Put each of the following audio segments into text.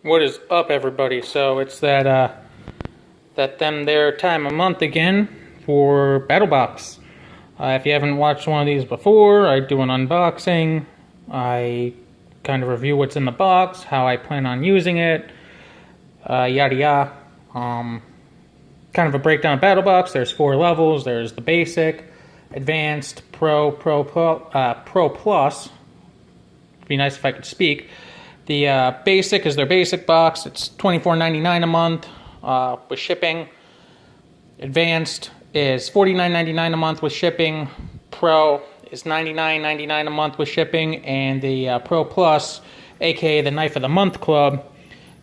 What is up, everybody? So it's that them there time of month again for Battlebox. If you haven't watched one of these before, I do an unboxing. I kind of review what's in the box, how I plan on using it, yada yada. Kind of a breakdown of Battlebox. There's 4 levels. There's the basic, advanced, pro plus. It'd be nice if I could speak. The basic is their basic box. It's $24.99 a month with shipping. Advanced is $49.99 a month with shipping. Pro is $99.99 a month with shipping. And the Pro Plus, aka the Knife of the Month Club,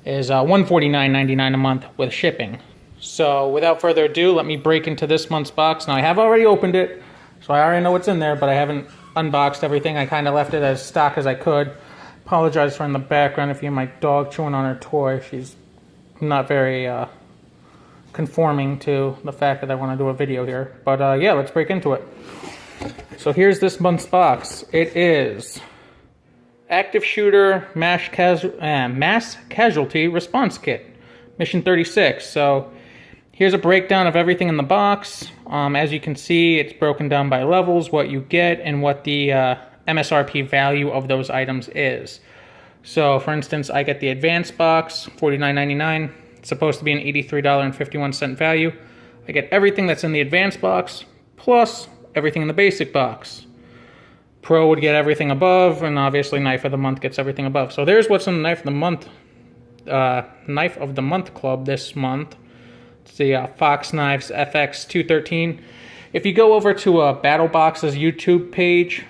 is $149.99 a month with shipping. So without further ado, let me break into this month's box. Now I have already opened it, so I already know what's in there, but I haven't unboxed everything. I kind of left it as stock as I could. Apologize for in the background if you hear my dog chewing on her toy. She's not very conforming to the fact that I want to do a video here. But yeah, let's break into it. So here's this month's box. It is Active Shooter Mass Casualty Response Kit, Mission 36. So here's a breakdown of everything in the box. As you can see, it's broken down by levels, what you get, and what the MSRP value of those items is. So, for instance, I get the advanced box, $49.99. It's supposed to be an $83.51 value. I get everything that's in the advanced box, plus everything in the basic box. Pro would get everything above, and obviously Knife of the Month gets everything above. So there's what's in the Knife of the Month Club this month. It's the Fox Knives FX 213. If you go over to Battlebox's YouTube page,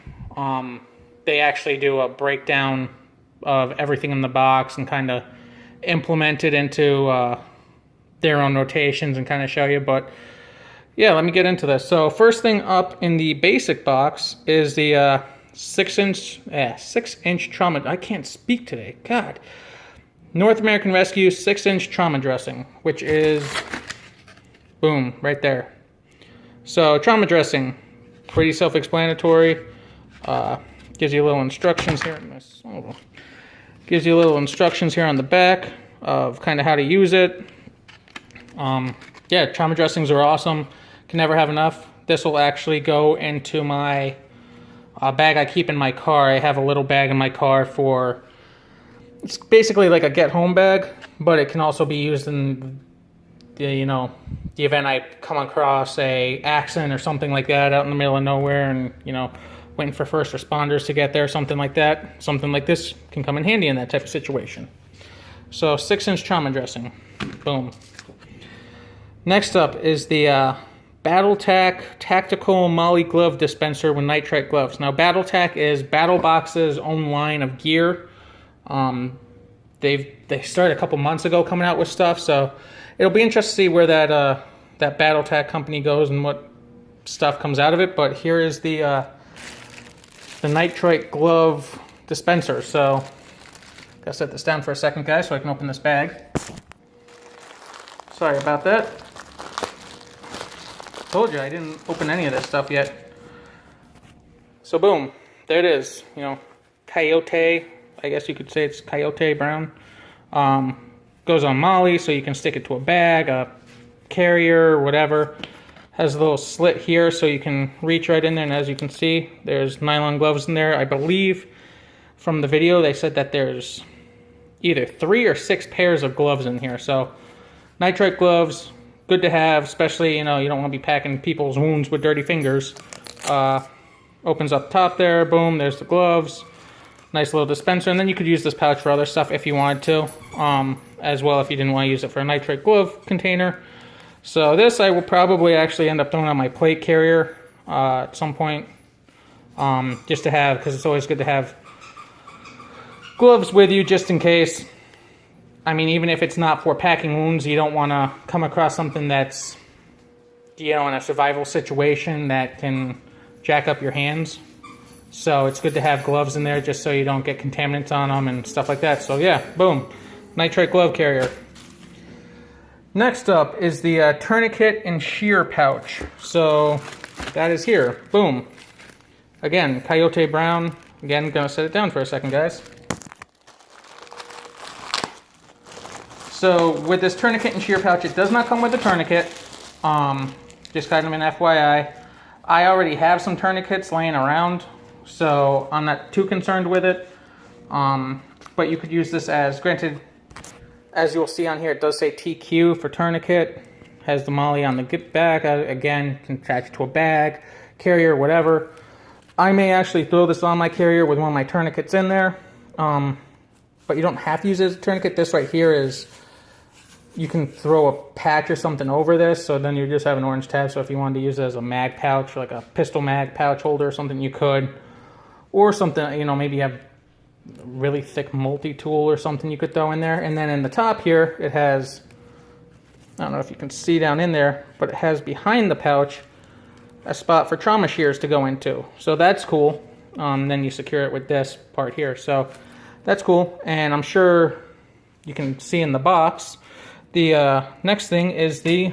they actually do a breakdown of everything in the box and kind of implement it into their own notations and kind of show you. But yeah, let me get into this. So first thing up in the basic box is the 6-inch trauma. I can't speak today. God. North American Rescue 6-inch trauma dressing, which is boom right there. So trauma dressing, pretty self-explanatory. Gives you little instructions here. Gives you little instructions here on the back of kind of how to use it. Yeah, trauma dressings are awesome. Can never have enough. This will actually go into my bag I keep in my car. I have a little bag in my car for, it's basically like a get-home bag, but it can also be used in the event I come across a accident or something like that out in the middle of nowhere, and waiting for first responders to get there, something like that. Something like this can come in handy in that type of situation. So 6-inch trauma dressing, boom. Next up is the BattleTac Tactical Molly Glove Dispenser with Nitrite Gloves. Now BattleTac is Battlebox's own line of gear. They started a couple months ago coming out with stuff, so it'll be interesting to see where that BattleTac company goes and what stuff comes out of it. But here is the Nitrite Glove Dispenser. So gotta set this down for a second, guys, so I can open this bag. Sorry about that. Told you I didn't open any of this stuff yet. So boom, there it is. Coyote. I guess you could say it's Coyote Brown. Goes on Molly, so you can stick it to a bag, a carrier, whatever. Has a little slit here, so you can reach right in there, and as you can see, there's nylon gloves in there. I believe from the video they said that there's either 3 or 6 pairs of gloves in here. So nitrite gloves, good to have, especially, you don't want to be packing people's wounds with dirty fingers. Opens up top there, boom, there's the gloves. Nice little dispenser, and then you could use this pouch for other stuff if you wanted to, as well if you didn't want to use it for a nitrate glove container. So this I will probably actually end up throwing on my plate carrier at some point, just to have, because it's always good to have gloves with you just in case. I mean, even if it's not for packing wounds, you don't want to come across something that's, in a survival situation that can jack up your hands. So it's good to have gloves in there just so you don't get contaminants on them and stuff like that. So yeah, boom, nitrate glove carrier. Next up is the tourniquet and shear pouch. So that is here, boom. Again, Coyote Brown. Again, gonna set it down for a second, guys. So with this tourniquet and shear pouch, it does not come with a tourniquet. Just kind of an FYI. I already have some tourniquets laying around, so I'm not too concerned with it. But you could use this as, granted, as you'll see on here, it does say TQ for tourniquet. Has the MOLLE on the back. Again, can attach it to a bag, carrier, whatever. I may actually throw this on my carrier with one of my tourniquets in there. But you don't have to use it as a tourniquet. This right here is, you can throw a patch or something over this, so then you just have an orange tab. So if you wanted to use it as a mag pouch, like a pistol mag pouch holder or something, you could. Or something, you know, maybe you have a really thick multi-tool or something you could throw in there. And then in the top here, it has, I don't know if you can see down in there, but it has behind the pouch a spot for trauma shears to go into. So that's cool. Then you secure it with this part here. So that's cool. And I'm sure you can see in the box, the next thing is the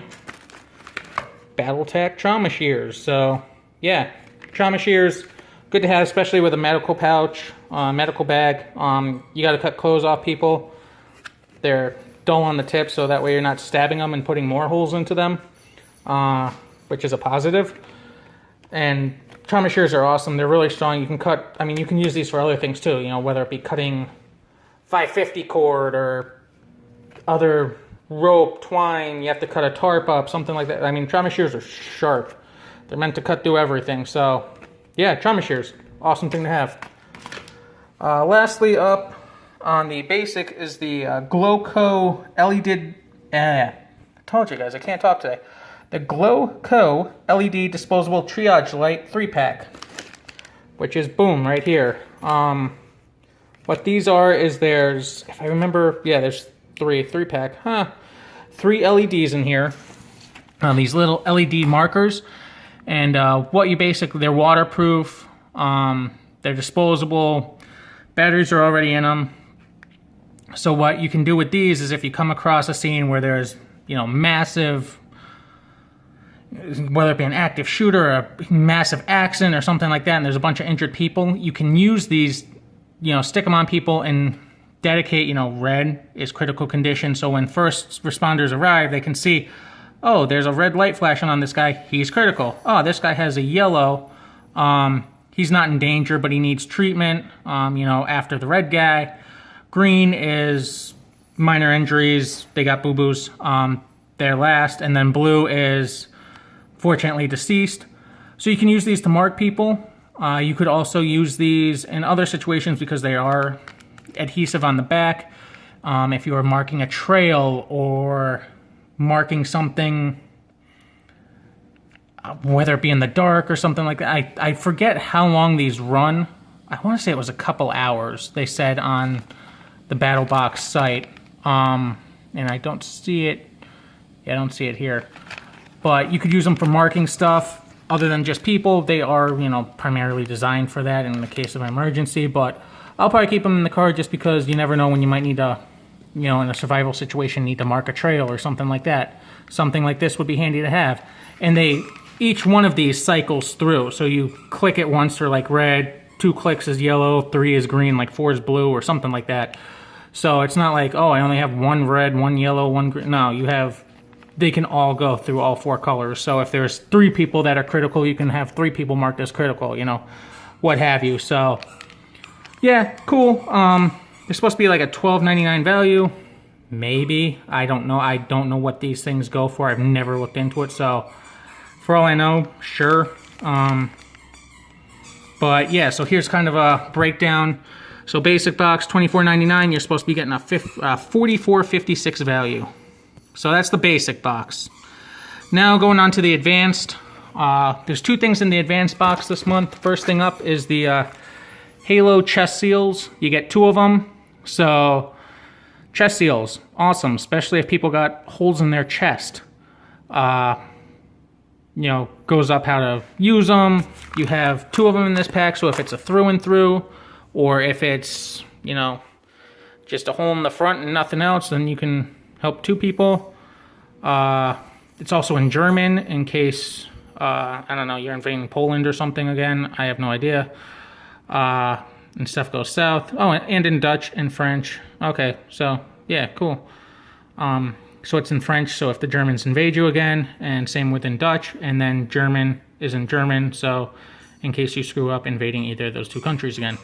BattleTech trauma shears. So yeah, trauma shears, good to have, especially with a medical pouch, medical bag. You got to cut clothes off people. They're dull on the tip, so that way you're not stabbing them and putting more holes into them, which is a positive. And trauma shears are awesome. They're really strong. You can cut, I mean, you can use these for other things too, you know, whether it be cutting 550 cord or other rope, twine, you have to cut a tarp up, something like that. I mean, trauma shears are sharp. They're meant to cut through everything. So yeah, trauma shears, awesome thing to have. Lastly up on the basic is the Glowco LED, I told you guys, I can't talk today. The Glowco LED Disposable Triage Light 3-pack, which is boom, right here. What these are is there's, if I remember, yeah, there's 3-pack, 3 LEDs in here. These little LED markers. And what you basically, they're waterproof, they're disposable, batteries are already in them. So what you can do with these is if you come across a scene where there's, you know, massive, whether it be an active shooter or a massive accident or something like that, and there's a bunch of injured people, you can use these, you know, stick them on people and dedicate, you know, red is critical condition. So when first responders arrive, they can see, oh, there's a red light flashing on this guy, he's critical. Oh, this guy has a yellow, he's not in danger, but he needs treatment, you know, after the red guy. Green is minor injuries, they got boo-boos, they're last. And then blue is fortunately deceased. So you can use these to mark people. You could also use these in other situations because they are adhesive on the back. If you are marking a trail or marking something, whether it be in the dark or something like that. I forget how long these run. I want to say it was a couple hours, they said on the Battlebox site. And I don't see it. Yeah, I don't see it here. But you could use them for marking stuff other than just people. They are, you know, primarily designed for that in the case of an emergency. But I'll probably keep them in the car just because you never know when you might need to, you know, in a survival situation, need to mark a trail or something like that. Something like this would be handy to have. And each one of these cycles through. So you click it once for like red, 2 clicks is yellow, 3 is green, like 4 is blue or something like that. So it's not like, oh, I only have 1 red, 1 yellow, 1 green. No, you have, they can all go through all 4 colors. So if there's 3 people that are critical, you can have 3 people marked as critical, you know, what have you. So yeah, cool. They're supposed to be like a $12.99 value. Maybe. I don't know. I don't know what these things go for. I've never looked into it. So for all I know, sure. But yeah, so here's kind of a breakdown. So basic box, $24.99. You're supposed to be getting a $44.56 value. So that's the basic box. Now going on to the advanced. There's 2 things in the advanced box this month. First thing up is the Halo chest seals. You get 2 of them. So chest seals, awesome, especially if people got holes in their chest. You know, goes up how to use them. You have 2 of them in this pack, so if it's a through and through, or if it's, you know, just a hole in the front and nothing else, then you can help 2 people. It's also in German in case, I don't know, you're invading Poland or something again. I have no idea. And stuff goes south. Oh, and in Dutch and French. Okay, so, yeah, cool. So it's in French, so if the Germans invade you again, and same with in Dutch, and then German is in German, so in case you screw up invading either of those two countries again.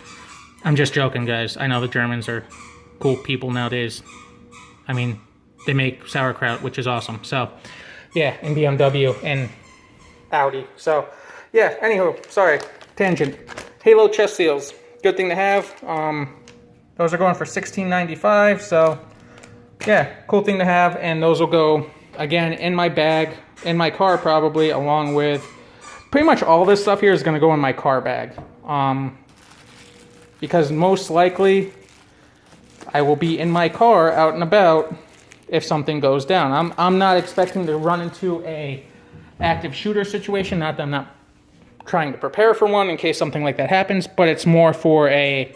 I'm just joking, guys. I know the Germans are cool people nowadays. I mean, they make sauerkraut, which is awesome. So, yeah, and BMW and Audi. So, yeah, anywho, sorry, tangent. Halo chest seals, good thing to have. Those are going for $16.95, so yeah, cool thing to have. And those will go, again, in my bag, in my car probably, along with pretty much all this stuff here is going to go in my car bag. Because most likely I will be in my car out and about if something goes down. I'm not expecting to run into a active shooter situation, not that I'm not trying to prepare for one in case something like that happens, but it's more for a,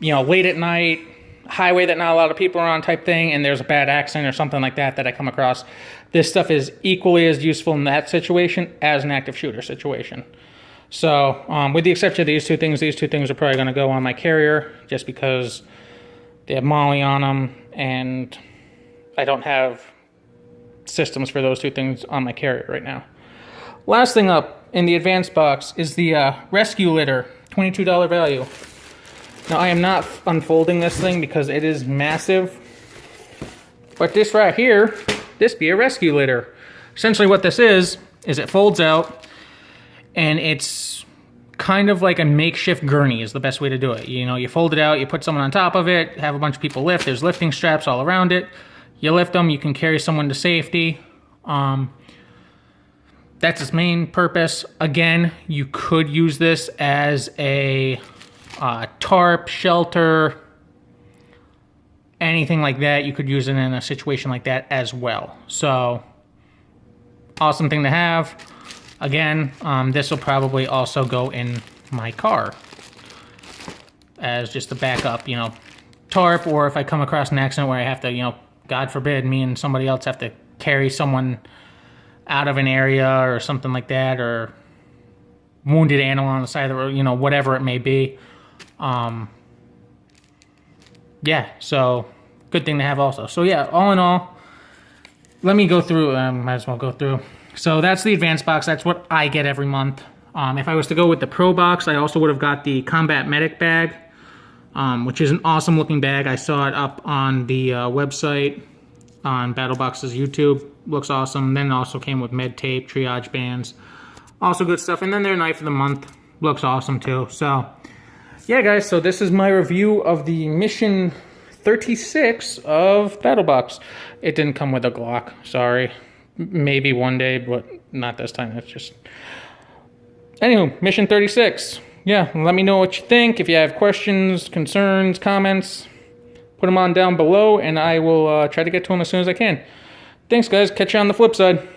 late at night, highway that not a lot of people are on type thing, and there's a bad accident or something like that I come across. This stuff is equally as useful in that situation as an active shooter situation. So, with the exception of these two things are probably going to go on my carrier just because they have Molly on them, and I don't have systems for those two things on my carrier right now. Last thing up in the advanced box is the rescue litter, $22 value. Now, I am not unfolding this thing because it is massive, but this right here, this be a rescue litter. Essentially what this is it folds out, and it's kind of like a makeshift gurney is the best way to do it. You fold it out, you put someone on top of it, have a bunch of people lift, there's lifting straps all around it. You lift them, you can carry someone to safety. That's its main purpose. Again, you could use this as a tarp, shelter, anything like that. You could use it in a situation like that as well. So, awesome thing to have. Again, this will probably also go in my car as just a backup, tarp, or if I come across an accident where I have to, God forbid, me and somebody else have to carry someone out of an area or something like that, or wounded animal on the side of the road, whatever it may be. Yeah, so good thing to have also. So yeah, all in all, let me go through, might as well go through. So that's the advanced box. That's what I get every month. If I was to go with the Pro box, I also would have got the Combat Medic bag, which is an awesome looking bag. I saw it up on the website on Battlebox's YouTube. Looks awesome. Then it also came with med tape, triage bands, also good stuff. And then their knife of the month looks awesome too. So yeah, guys, so this is my review of the Mission 36 of Battlebox. It didn't come with a Glock, sorry. Maybe one day, but not this time. That's just... Anywho, Mission 36. Yeah, let me know what you think. If you have questions, concerns, comments, put them on down below, and I will try to get to them as soon as I can. Thanks, guys. Catch you on the flip side.